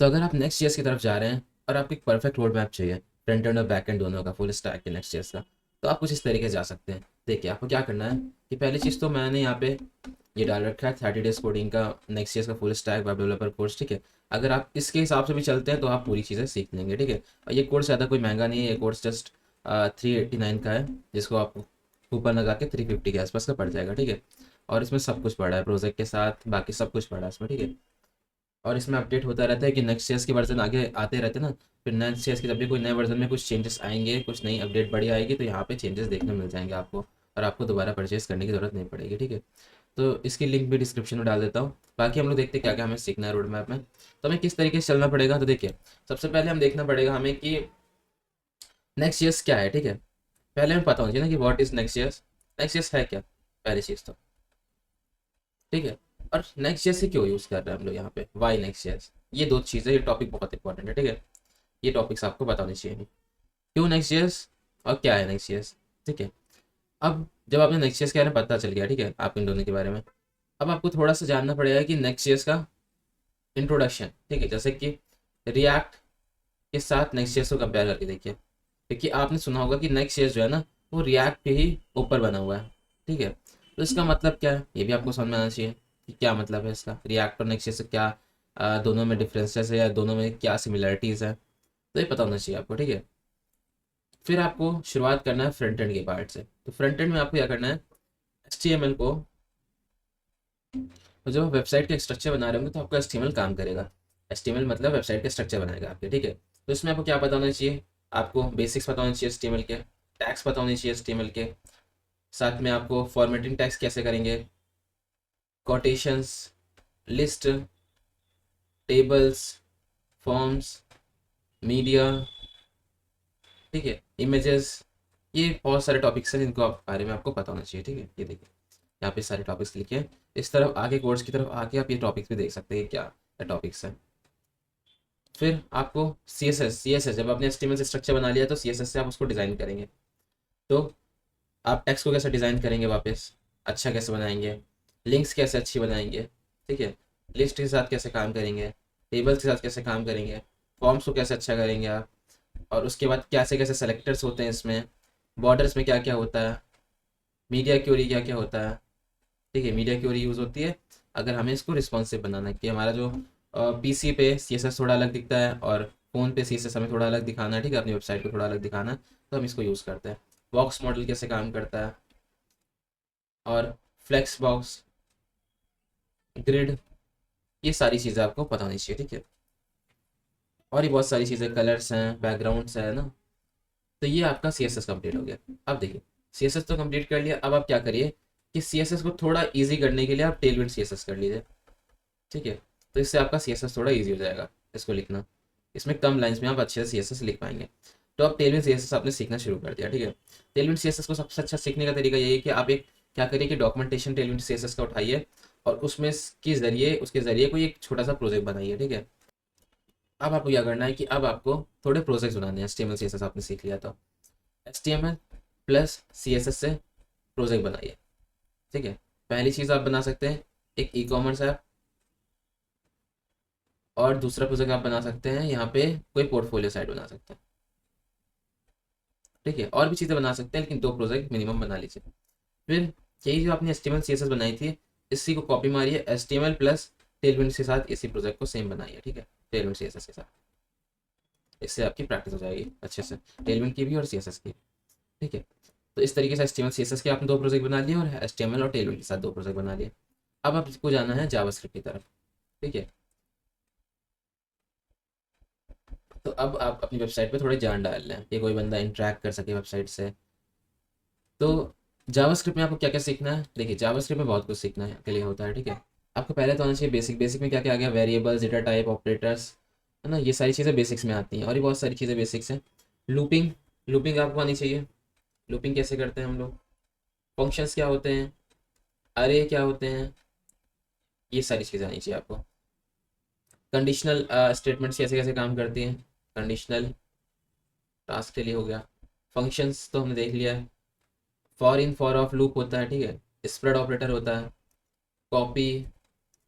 तो अगर आप नेक्स्ट ईयर्स की तरफ जा रहे हैं और आपको एक परफेक्ट रोड मैप चाहिए फ्रंट एंड और बैक एंड दोनों का, फुल स्टैक के नेक्स्ट ईयर्स का, तो आप कुछ इस तरीके से जा सकते हैं। देखिए आपको क्या करना है कि पहली चीज़ तो मैंने यहाँ पे ये डाल रखा है 30 डेज कोडिंग का नेक्स्ट ईयर्स का full stack web developer course, ठीक है। अगर आप इसके हिसाब से भी चलते हैं तो आप पूरी चीज़ें सीख लेंगे, ठीक है। और ये कोर्स ज़्यादा कोई महंगा नहीं है, ये कोर्स जस्ट 389 का है, जिसको आप कूपन लगा के 350 के आसपास का पड़ जाएगा, ठीक है। और इसमें सब कुछ पड़ा है प्रोजेक्ट के साथ, बाकी सब कुछ पड़ा है इसमें, ठीक है। और इसमें अपडेट होता रहता है कि नेक्स्ट ईयर्स के वर्जन आगे आते रहते हैं ना, फिर नेक्स्ट ईयर्स के जब भी कोई नए वर्जन में कुछ चेंजेस आएंगे, कुछ नई अपडेट बड़ी आएगी, तो यहाँ पे चेंजेस देखने मिल जाएंगे आपको, और आपको दोबारा परचेस करने की ज़रूरत नहीं पड़ेगी, ठीक है। तो इसकी लिंक भी डिस्क्रिप्शन में डाल देता हूँ। बाकी हम लोग देखते हैं क्या क्या हमें सीखना है रोड मैप में, तो हमें किस तरीके से चलना पड़ेगा। तो देखिए सबसे पहले हम देखना पड़ेगा हमें कि नेक्स्ट ईयर्स क्या है, ठीक है। पहले हमें पता होना चाहिए ना कि what is next years, next years है क्या, पहली चीज़ तो, ठीक है। और नेक्स्ट ईयर से क्यों यूज़ कर रहे हैं हम लोग यहाँ पे, वाई नेक्स्ट ईयर्स, ये दो चीज़ें, ये टॉपिक बहुत इंपॉर्टेंट है, ठीक है। ये टॉपिक्स आपको बताने चाहिए, क्यों नेक्स्ट ईयर्स और क्या है नेक्स्ट ईयर्स, ठीक है। अब जब आपने नेक्स्ट ईयर्स के बारे में पता चल गया, ठीक है, आप इन दोनों के बारे में, अब आपको थोड़ा सा जानना पड़ेगा कि नेक्स्ट ईयर्स का इंट्रोडक्शन, ठीक है। जैसे कि रिएक्ट के साथ नेक्स्ट ईयर्स को कंपेयर करके देखिए, क्योंकि आपने सुना होगा कि नेक्स्ट ईयर जो है ना, वो रिएक्ट के ही ऊपर बना हुआ है, ठीक है। तो इसका मतलब क्या है, ये भी आपको समझ में आना चाहिए कि क्या मतलब है इसका, रिएक्ट और नेक्स्ट ईयर से क्या दोनों में डिफरेंसेस है या दोनों में क्या सिमिलरिटीज़ है, तो ये पता होना चाहिए आपको, ठीक है। फिर आपको शुरुआत करना है फ्रंट एंड के पार्ट से। तो फ्रंट एंड में आपको क्या करना है, HTML को, तो जब आप वेबसाइट का स्ट्रक्चर बना रहे होंगे तो आपका HTML काम करेगा। HTML मतलब वेबसाइट का स्ट्रक्चर बनाएगा आपके, ठीक है। तो इसमें आपको क्या पता होना चाहिए, आपको बेसिक्स पता होने चाहिए HTML के, टैग्स पता होने चाहिए HTML के, साथ में आपको फॉर्मेटिंग टैग्स कैसे करेंगे, quotations, list, tables, forms, media, ठीक है, इमेजेस, ये बहुत सारे टॉपिक्स हैं जिनको आप बारे में आपको पता होना चाहिए, ठीक है। ये देखिए यहाँ पे सारे टॉपिक्स लिखे हैं। इस तरफ आगे कोर्स की तरफ आके आप ये टॉपिक्स भी देख सकते हैं क्या टॉपिक्स हैं। फिर आपको सी एस एस, जब आपने HTML से स्ट्रक्चर बना लिया तो CSS से आप उसको डिज़ाइन करेंगे। तो आप टेक्स्ट को कैसे डिज़ाइन करेंगे, वापस अच्छा कैसे बनाएंगे, लिंक्स कैसे अच्छी बनाएंगे, ठीक है, लिस्ट के साथ कैसे काम करेंगे, टेबल्स के साथ कैसे काम करेंगे, फॉर्म्स को कैसे अच्छा करेंगे आप, और उसके बाद कैसे कैसे सेलेक्टर्स होते हैं इसमें, बॉर्डर्स में क्या क्या होता है, मीडिया क्यूरी क्या क्या होता है, ठीक है। मीडिया क्यूरी यूज़ होती है अगर हमें इसको रिस्पॉन्सिव बनाना है, कि हमारा जो PC पे CSS थोड़ा अलग दिखता है और फ़ोन पे CSS हमें थोड़ा अलग दिखाना है, ठीक है, अपनी वेबसाइट को थोड़ा अलग दिखाना है, तो हम इसको यूज़ करते हैं। बॉक्स मॉडल कैसे काम करता है, और फ्लेक्स बॉक्स, ग्रिड, ये सारी चीज़ें आपको पता होनी चाहिए, ठीक है। और ये बहुत सारी चीज़ें, कलर्स हैं, बैकग्राउंड्स है ना। तो ये आपका CSS कंप्लीट हो गया। अब देखिए CSS तो कंप्लीट कर लिया, अब आप क्या करिए कि CSS को थोड़ा ईजी करने के लिए आप टेलविंड CSS कर लीजिए, ठीक है। तो इससे आपका CSS थोड़ा ईजी हो जाएगा इसको लिखना, इसमें कम लाइंस में आप अच्छे से CSS लिख पाएंगे। तो आप टेलविंड CSS आपने सीखना शुरू कर दिया, ठीक है। टेलविंड CSS को सबसे अच्छा सीखने का तरीका यही है कि आप एक क्या करिए कि डॉक्यूमेंटेशन टेलविंड CSS का उठाइए, और उसमें के ज़रिए उसके ज़रिए कोई एक छोटा सा प्रोजेक्ट बनाइए, ठीक है। अब आपको क्या करना है कि अब आपको थोड़े प्रोजेक्ट्स बनाने हैं। HTML CSS आपने सीख लिया, तो HTML प्लस CSS से प्रोजेक्ट बनाइए, ठीक है। पहली चीज़ आप बना सकते हैं एक E-कॉमर्स ऐप, और दूसरा प्रोजेक्ट आप बना सकते हैं यहाँ पे कोई पोर्टफोलियो साइट बना सकते हैं, ठीक है। और भी चीज़ें बना सकते हैं, लेकिन 2 प्रोजेक्ट मिनिमम बना लीजिए। फिर यही जो आपने HTML CSS बनाई थी, इसी को कॉपी मारिए HTML प्लस टेलविंड के साथ, इसी प्रोजेक्ट को सेम बनाइए, ठीक है, टेलविंड CSS के साथ। इससे आपकी प्रैक्टिस हो जाएगी अच्छे से, टेलविंड की भी और CSS की, ठीक है। तो इस तरीके से HTML CSS के आपने 2 प्रोजेक्ट बना लिए, और HTML और टेलविंड के साथ 2 प्रोजेक्ट बना लिए। अब आपको जाना है जावास्क्रिप्ट की तरफ, ठीक है। तो अब आप अपनी वेबसाइट पे थोड़ी जान डाल लें कि कोई बंदा इंटरेक्ट कर सके वेबसाइट से। तो जावास्क्रिप्ट में आपको क्या क्या सीखना है, देखिए जावास्क्रिप्ट में बहुत कुछ सीखना है के लिए होता है, ठीक है। आपको पहले तो आना चाहिए बेसिक। बेसिक में क्या क्या आ गया, वेरिएबल्स, डेटा टाइप, ऑपरेटर्स, है ना, ये सारी चीज़ें बेसिक्स में आती हैं, और ये बहुत सारी चीज़ें बेसिक्स हैं। लूपिंग, लूपिंग आपको आनी चाहिए, लूपिंग कैसे करते हैं हम लोग, फंक्शंस क्या होते हैं, अरे क्या होते हैं, ये सारी चीज़ें आनी चाहिए आपको। कंडीशनल स्टेटमेंट्स कैसे कैसे काम करती हैं, कंडीशनल टास्क के लिए हो गया। फंक्शंस तो हमने देख लिया है, for in for of loop होता है, ठीक है, स्प्रेड ऑपरेटर होता है, कॉपी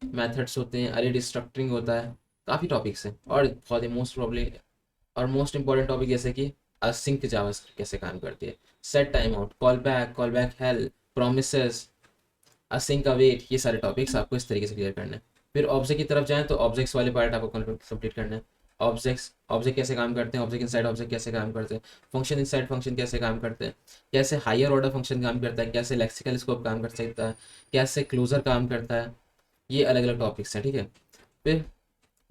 मेथड्स होते हैं, अरे डिस्ट्रक्टिंग होता है, काफ़ी टॉपिक्स हैं। और फॉर द मोस्ट प्रॉब्लम और मोस्ट इंपॉर्टेंट टॉपिक जैसे कि असिंक जावास्क्रिप्ट कैसे काम करती है, set time out, call back help, promises, async await, ये सारे टॉपिक्स आपको इस तरीके से क्लियर करने हैं। फिर ऑब्जेक्ट की तरफ जाएं तो ऑब्जेक्ट्स वाले पार्ट आपको कंप्लीट करना है। ऑब्जेक्ट कैसे काम करते हैं, ऑब्जेक्ट इनसाइड ऑब्जेक्ट कैसे काम करते हैं, फंक्शन इनसाइड फंक्शन कैसे काम करते हैं, कैसे हायर ऑर्डर फंक्शन काम करता है, कैसे लेक्सिकल स्कोप काम कर सकता है, कैसे क्लोजर काम करता है, ये अलग अलग टॉपिक्स हैं, ठीक है। फिर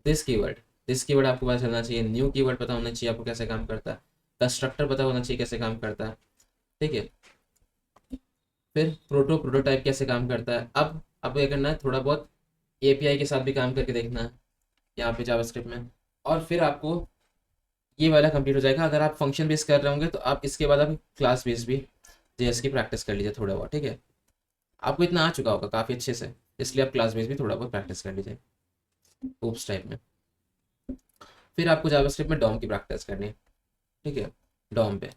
दिस कीवर्ड दिस कीवर्ड आपको पता चलना चाहिए, न्यू कीवर्ड पता होना चाहिए आपको कैसे काम करता है, कंस्ट्रक्टर पता होना चाहिए कैसे काम करता है, ठीक है। फिर प्रोटोटाइप कैसे काम करता है। अब क्या करना है, थोड़ा बहुत एपीआई के साथ भी काम करके देखना है यहाँ पे जावास्क्रिप्ट में। और फिर आपको ये वाला कंप्लीट हो जाएगा। अगर आप फंक्शन बेस कर रहे होंगे तो आप इसके बाद आप क्लास बेस भी जेएस की प्रैक्टिस कर लीजिए थोड़ा बहुत, ठीक है। आपको इतना आ चुका होगा काफ़ी अच्छे से, इसलिए आप क्लास बेस भी थोड़ा बहुत प्रैक्टिस कर लीजिए oops टाइप में। फिर आपको जावास्क्रिप्ट में डॉम की प्रैक्टिस करनी है, ठीक है। डॉम पे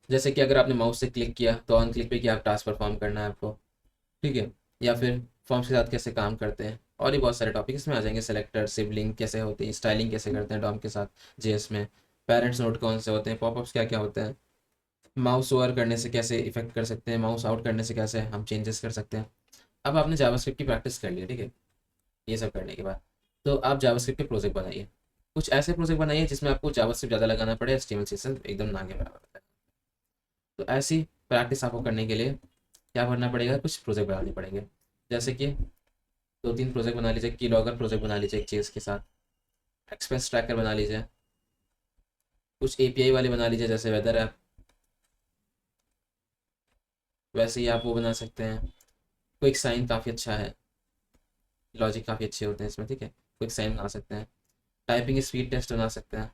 जैसे कि अगर आपने माउस से क्लिक किया तो ऑन क्लिक पे क्या टास्क परफॉर्म करना है आपको, ठीक है। या फिर फॉर्म्स के साथ कैसे काम करते हैं, और भी बहुत सारे टॉपिक इसमें आ जाएंगे। सेलेक्टर, सिबलिंग कैसे होती है, स्टाइलिंग कैसे करते हैं डॉम के साथ जेएस में, पेरेंट्स नोट कौन से होते हैं, पॉपअप्स क्या क्या होते हैं, माउस ओवर करने से कैसे इफेक्ट कर सकते हैं, माउस आउट करने से कैसे हम चेंजेस कर सकते हैं। अब आपने जावास्क्रिप्ट की प्रैक्टिस कर ली है, ठीक है। ये सब करने के बाद तो आप जावास्क्रिप्ट के प्रोजेक्ट बनाइए, कुछ ऐसे प्रोजेक्ट बनाइए जिसमें आपको जावास्क्रिप्ट ज़्यादा लगाना पड़े, एचटीएमएल सीएसएस एकदम ना के बराबर है। तो ऐसी प्रैक्टिस आपको करने के लिए क्या करना पड़ेगा, कुछ प्रोजेक्ट बनाने पड़ेंगे। जैसे कि 2-3 प्रोजेक्ट बना लीजिए, की लॉगर प्रोजेक्ट बना लीजिए एक चीज़ के साथ, एक्सपेंस ट्रैकर बना लीजिए, कुछ एपीआई वाले बना लीजिए जैसे वेदर ऐप, वैसे ही आप वो बना सकते हैं। क्विक साइन काफ़ी अच्छा है, लॉजिक काफ़ी अच्छे होते हैं इसमें, ठीक है। क्विक साइन बना सकते हैं, टाइपिंग स्पीड टेस्ट बना सकते हैं।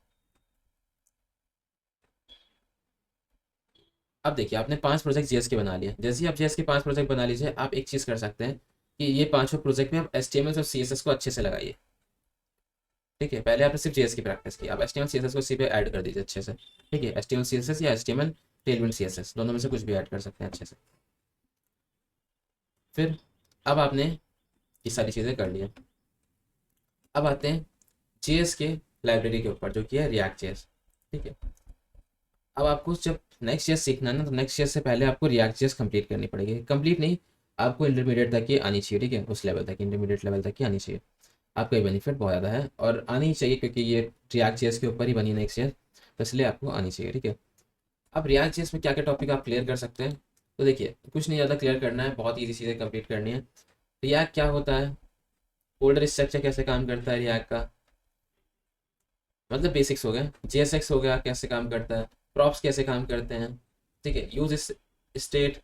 अब देखिए आपने 5 प्रोजेक्ट जीएस के बना लिए, जैसे ही आप जीएस के 5 प्रोजेक्ट बना लीजिए, आप एक चीज़ कर सकते हैं कि ये पांचों प्रोजेक्ट में आप एचटीएमएल और सीएसएस को अच्छे से लगाइए, ठीक है। पहले आपने सिर्फ जेएस की प्रैक्टिस की, आप एचटीएमएल सीएसएस को इसी पे ऐड कर दीजिए अच्छे से, ठीक है। एचटीएमएल सीएसएस या एचटीएमएल टेलविंड सीएसएस दोनों में से कुछ भी ऐड कर सकते हैं अच्छे से। फिर अब आपने ये सारी चीज़ें कर ली हैं। अब आते हैं जेएस के लाइब्रेरी के ऊपर जो कि है रिएक्ट जेएस, ठीक है। अब आपको जब नेक्स्ट जेएस सीखना है ना, तो नेक्स्ट जेएस से पहले आपको रिएक्ट जेएस कंप्लीट करनी पड़ेगी। कंप्लीट नहीं, आपको इंटरमीडिएट तक की आनी चाहिए, ठीक है। उस लेवल तक, इंटरमीडिएट लेवल तक की आनी चाहिए। आपका ये बेनिफिट बहुत ज़्यादा है और आनी ही चाहिए, क्योंकि ये रिएक्ट जेएस के ऊपर ही बनी नेक्स्ट जेएस, तो इसलिए आपको आनी चाहिए, ठीक है। अब रिएक्ट जेएस में क्या क्या टॉपिक आप क्लियर कर सकते हैं, तो देखिए कुछ नहीं ज़्यादा क्लियर करना है, बहुत ईजी चीज़ें कंप्लीट करनी है। रिएक्ट क्या होता है, फोल्डर स्ट्रक्चर कैसे काम करता है रिएक्ट का, मतलब बेसिक्स हो गए। जेएसएक्स हो गया कैसे काम करता है, प्रॉप्स कैसे काम करते हैं, ठीक है। यूज स्टेट,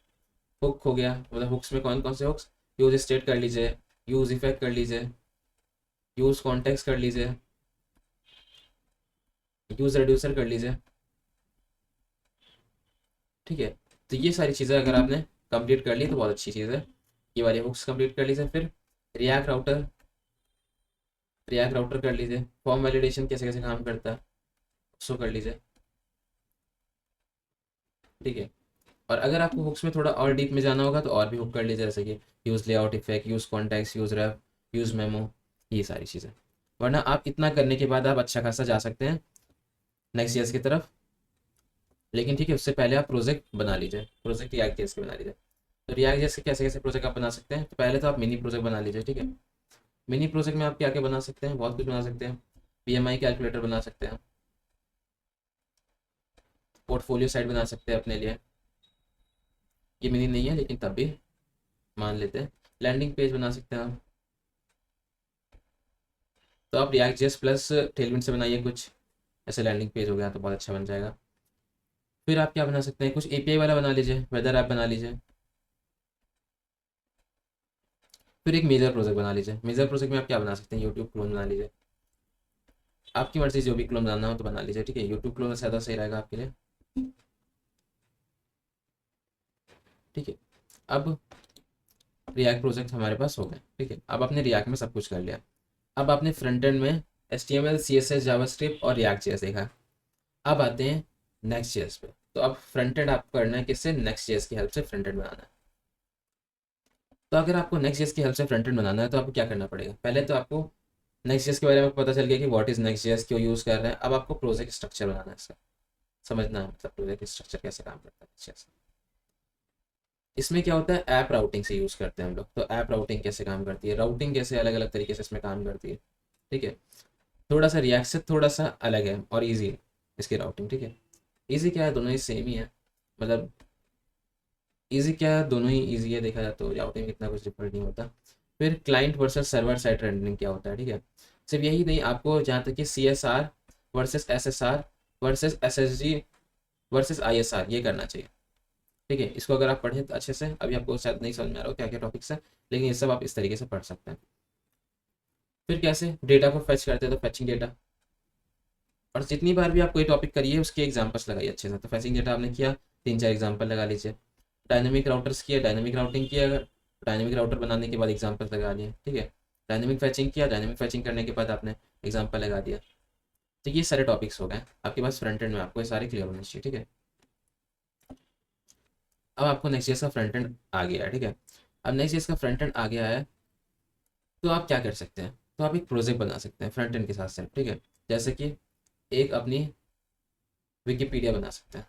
हुक हो गया, मतलब हुक्स में कौन कौन से हुक्स, यूज स्टेट कर लीजिए, यूज इफेक्ट कर लीजिए, यूज कॉन्टेक्स्ट कर लीजिए, यूज रिड्यूसर कर लीजिए, ठीक है। तो ये सारी चीज़ें अगर आपने कंप्लीट कर ली तो बहुत अच्छी चीज़ है। ये वाली हुक्स कंप्लीट कर लीजिए। फिर रिएक्ट राउटर, कर लीजिए। फॉर्म वैलिडेशन कैसे कैसे काम करता है उसको कर लीजिए, ठीक है। और अगर आपको हुक्स में थोड़ा और डीप में जाना होगा तो और भी हुक कर लीजिए, जैसे कि use layout effect, use context, use ref, use memo, ये सारी चीज़ें। वरना आप इतना करने के बाद आप अच्छा खासा जा सकते हैं नेक्स्ट ईयर्स की तरफ। लेकिन ठीक है, उससे पहले आप प्रोजेक्ट बना लीजिए, प्रोजेक्ट रिएक्ट जेएस के बना लीजिए। तो रिएक्ट जेएस के कैसे कैसे प्रोजेक्ट आप बना सकते हैं, तो पहले तो आप मिनी प्रोजेक्ट बना लीजिए, ठीक है। मिनी प्रोजेक्ट में आप क्या क्या बना सकते हैं, बहुत कुछ बना सकते हैं। पीएमआई कैलकुलेटर बना सकते हैं, पोर्टफोलियो साइट बना सकते हैं अपने लिए, ये मिनी नहीं है लेकिन तब भी मान लेते हैं। लैंडिंग पेज बना सकते हैं आप। तो आप रिएक्ट जेएस प्लस टेलविंड से बनाइए कुछ ऐसे लैंडिंग पेज हो गया तो बहुत अच्छा बन जाएगा। फिर आप क्या बना सकते हैं, कुछ एपीआई वाला बना लीजिए, वेदर ऐप बना लीजिए। फिर एक मेजर प्रोजेक्ट बना लीजिए। मेजर प्रोजेक्ट में आप क्या बना सकते हैं, यूट्यूब क्लोन बना लीजिए। आपकी मर्जी, जो भी क्लोन बनाना हो तो बना लीजिए, ठीक है। यूट्यूब क्लोन ज़्यादा सही रहेगा आपके लिए, ठीक है। अब रिएक्ट प्रोजेक्ट हमारे पास हो गए, ठीक है। अब आपने रिएक्ट में सब कुछ कर लिया। अब आपने फ्रंट एंड में HTML CSS जावास्क्रिप्ट और रिएक्ट जेएस देखा। अब आते हैं नेक्स्ट जेएस पे। तो अब फ्रंट एंड आपको करना है किससे, नेक्स्ट जेएस की हेल्प से फ्रंट एंड बनाना है। तो अगर आपको नेक्स्ट जेएस की हेल्प से फ्रंट एंड बनाना है तो आपको क्या करना पड़ेगा, पहले तो आपको नेक्स्ट जेएस के बारे में आपको पता चल गया कि व्हाट इज नेक्स्ट जेएस, क्यों यूज़ कर रहे हैं। अब आपको प्रोजेक्ट स्ट्रक्चर बनाना है इसका, समझना है मतलब प्रोजेक्ट स्ट्रक्चर कैसे काम करता है अच्छे से। इसमें क्या होता है, ऐप राउटिंग से यूज़ करते हैं हम लोग। तो ऐप राउटिंग कैसे काम करती है, राउटिंग कैसे अलग अलग तरीके से इसमें काम करती है, ठीक है। थोड़ा सा रिएक्ट से थोड़ा सा अलग है और ईजी है इसकी राउटिंग, ठीक है। ईजी क्या है, दोनों ही सेम ही है, मतलब ईजी क्या है, दोनों ही ईजी है देखा जाए तो, राउटिंग में इतना कुछ डिफरेंट नहीं होता। फिर client versus server side rendering क्या होता है, ठीक है। सिर्फ यही नहीं, आपको जहाँ तक कि CSR versus SSR versus SSG versus ISR ये करना चाहिए, ठीक है। इसको अगर आप पढ़ें तो अच्छे से, अभी आपको शायद नहीं समझ में आ रहा हो क्या क्या टॉपिक्स है, लेकिन ये सब आप इस तरीके से पढ़ सकते हैं। फिर कैसे डेटा को फेच करते हैं, तो फेचिंग डेटा, और जितनी बार भी आप कोई टॉपिक करिए उसके एग्जांपल्स लगाइए अच्छे से। तो फेचिंग डेटा आपने किया, 3-4 एग्जांपल लगा लीजिए। डायनेमिक राउटर्स किया, डायनेमिक राउटिंग किया, अगर डायनेमिक राउटर बनाने के बाद एग्जांपल्स लगा लिए, ठीक है। डायनेमिक फैचिंग किया, डायनेमिक फैचिंग करने के बाद आपने एग्जांपल लगा दिया। तो ये सारे टॉपिक्स हो गए आपके पास फ्रंट एंड में, आपको ये सारे क्लियर होने चाहिए, ठीक है। अब आपको नेक्स्ट जेएस का फ्रंट एंड आ गया है, ठीक है। अब नेक्स्ट जेएस का फ्रंट एंड आ गया है, तो आप क्या कर सकते हैं, तो आप एक प्रोजेक्ट बना सकते हैं फ्रंट एंड के साथ साथ, ठीक है। जैसे कि एक अपनी विकिपीडिया बना सकते हैं,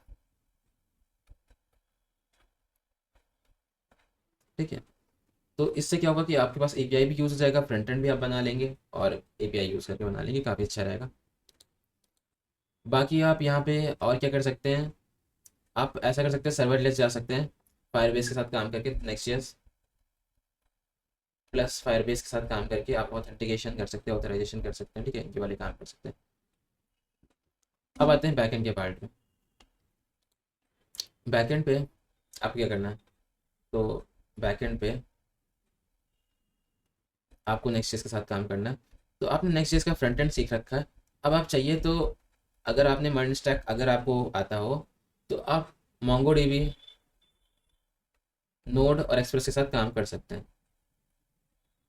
ठीक है। तो इससे क्या होगा कि आपके पास API भी यूज़ हो जाएगा, फ्रंट एंड भी आप बना लेंगे और API यूज़ करके बना लेंगे, काफ़ी अच्छा रहेगा। बाकी आप यहाँ पे और क्या कर सकते हैं, आप ऐसा कर सकते हैं, सर्वरलेस जा सकते हैं, फायरबेस के साथ काम करके नेक्स्ट प्लस फायरबेस के साथ काम करके आप ऑथेंटिकेशन कर सकते हैं, ऑथराइजेशन कर सकते हैं, ठीक है। इनके वाले काम कर सकते हैं। अब आते हैं बैकएंड के पार्ट में। बैकएंड पे आपको क्या करना है, तो बैकएंड पे आपको नेक्स्ट चीज़ के साथ काम करना है। तो आपने नेक्स्ट चीज़ का फ्रंट एंड सीख रखा है। अब आप चाहिए तो, अगर आपने मर्न स्टैक अगर आपको आता हो, तो आप मोंगो डीबी, नोड और एक्सप्रेस के साथ काम कर सकते हैं,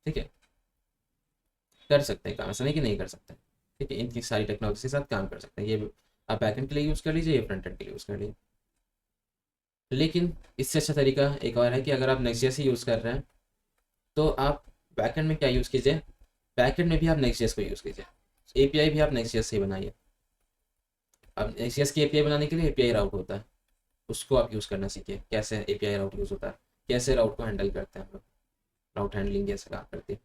ठीक है। कर सकते हैं काम, ऐसा नहीं कि नहीं कर सकते, ठीक है। इनकी सारी टेक्नोलॉजी के साथ काम कर सकते हैं। ये आप बैकएंड के लिए यूज़ कर लीजिए, ये फ्रंट एंड के लिए यूज़ कर लीजिए। लेकिन इससे अच्छा तरीका एक और है कि अगर आप नेक्स्ट ही यूज़ कर रहे हैं, तो आप बैकएंड में क्या यूज़ कीजिए, बैकएंड में भी आप नेक्स्ट को यूज़ कीजिए। API भी आप नेक्स्ट से ही बनाइए। अब नेक्स्ट की API बनाने के लिए API राउट होता है, उसको आप यूज़ करना सीखिए, कैसे API राउट यूज़ होता है, कैसे राउट को हैंडल करते हैं हम लोग, राउट हैंडलिंग कैसे काम करती है,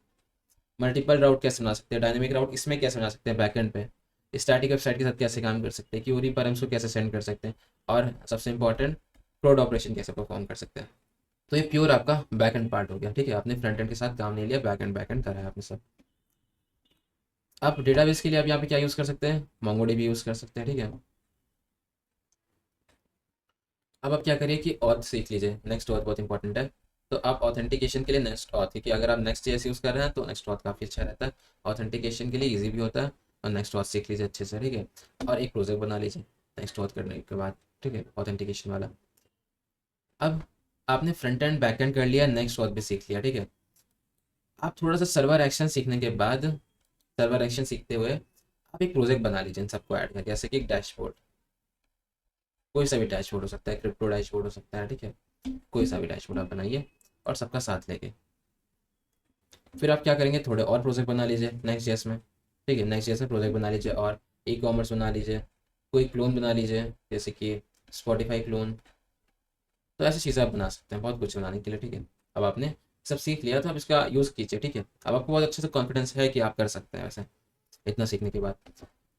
मल्टीपल राउट कैसे बना सकते हैं, डायनेमिक राउट इसमें कैसे बना सकते हैं बैकएंड पे, स्टैटिक वेबसाइट के साथ कैसे काम कर सकते हैं, क्यूरी पर हमको कैसे सेंड कर सकते हैं, और सबसे इंपॉर्टेंट प्रोड ऑपरेशन कैसे परफॉर्म कर सकते हैं। तो ये प्योर आपका बैक एंड पार्ट हो गया, ठीक है। आपने फ्रंट एंड के साथ काम नहीं लिया, बैक एंड करा है आपने सब। आप डेटाबेस के लिए आप यहाँ पे क्या यूज़ कर सकते हैं, मोंगोडीबी यूज़ कर सकते हैं, ठीक है। अब आप क्या करिए कि ऑथ सीख लीजिए, नेक्स्ट ऑथ बहुत इंपॉर्टेंट है। तो आप ऑथेंटिकेशन के लिए नेक्स्ट ऑथ, क्योंकि अगर आप नेक्स्ट जेएस यूज़ कर रहे हैं तो नेक्स्ट ऑथ काफ़ी अच्छा रहता है, ऑथेंटिकेशन के लिए ईजी भी होता है। और नेक्स्ट ऑथ सीख लीजिए अच्छे से, ठीक है। और एक प्रोजेक्ट बना लीजिए नेक्स्ट ऑथ करने के बाद, ठीक है, ऑथेंटिकेशन वाला। अब आपने फ्रंट एंड बैक एंड कर लिया, नेक्स्ट ऑथ भी सीख लिया, ठीक है। आप थोड़ा सा सर्वर एक्शन सीखने के बाद, सर्वर एक्शन सीखते हुए आप एक प्रोजेक्ट बना लीजिए इन सबको ऐड करके, जैसे कि एक डैशबोर्ड, कोई सा भी डैशबोर्ड हो सकता है, क्रिप्टो डैशबोर्ड हो सकता है, ठीक है। कोई सा भी डैशबोर्ड आप बनाइए और सबका साथ लेके, फिर आप क्या करेंगे, थोड़े और प्रोजेक्ट बना लीजिए नेक्स्ट जेएस में, ठीक है। नेक्स्ट जेएस में प्रोजेक्ट बना लीजिए और ई-कॉमर्स बना लीजिए, कोई क्लोन बना लीजिए जैसे कि स्पॉटिफाई क्लोन। तो ऐसी चीज़ें आप बना सकते हैं, बहुत कुछ बनाने के लिए, ठीक है। अब आपने सब सीख लिया तो आप इसका यूज़ कीजिए, ठीक है। अब आपको बहुत अच्छे से कॉन्फिडेंस है कि आप कर सकते हैं वैसे, इतना सीखने के बाद।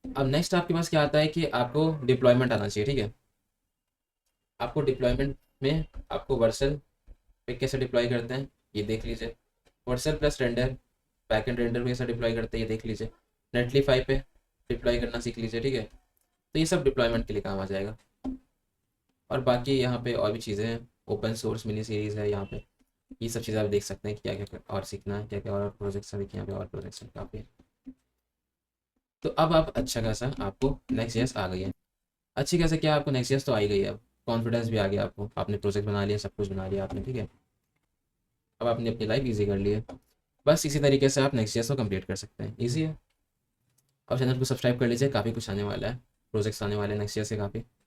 अब नेक्स्ट आपके पास क्या आता है कि आपको डिप्लॉयमेंट आना चाहिए, ठीक है। आपको डिप्लॉयमेंट में आपको वर्सल पे कैसे डिप्लॉय करते हैं ये देख लीजिए, Vercel plus render, backend render को कैसे डिप्लॉय करते हैं ये देख लीजिए, नेटलीफाई पे डिप्लॉय करना सीख लीजिए, ठीक है। तो ये सब डिप्लॉयमेंट के लिए काम आ जाएगा। और बाकी यहाँ पे और भी चीज़ें हैं, ओपन सोर्स मिनी सीरीज़ है यहाँ पे, ये सब चीज़ें आप देख सकते हैं कि क्या क्या और सीखना है, क्या क्या और प्रोजेक्ट्स हैं, देखिए यहाँ पे और प्रोजेक्ट्स हैं काफ़ी। तो अब आप अच्छा खासा आपको नेक्स्ट ईयर्स आ गई है, अच्छी खासा क्या आपको नेक्स्ट ईयर्स तो आ ही गई है। अब कॉन्फिडेंस भी आ गया आपको, आपने प्रोजेक्ट बना लिया, सब कुछ बना लिया आपने, ठीक है। अब आपने अपनी लाइफ ईजी कर ली है, बस इसी तरीके से आप नेक्स्ट ईयर्स को कंप्लीट कर सकते हैं, ईजी है। अब चैनल को सब्सक्राइब कर लीजिए, काफ़ी कुछ आने वाला है, प्रोजेक्ट्स आने वाले हैं नेक्स्ट ईयर से काफ़ी।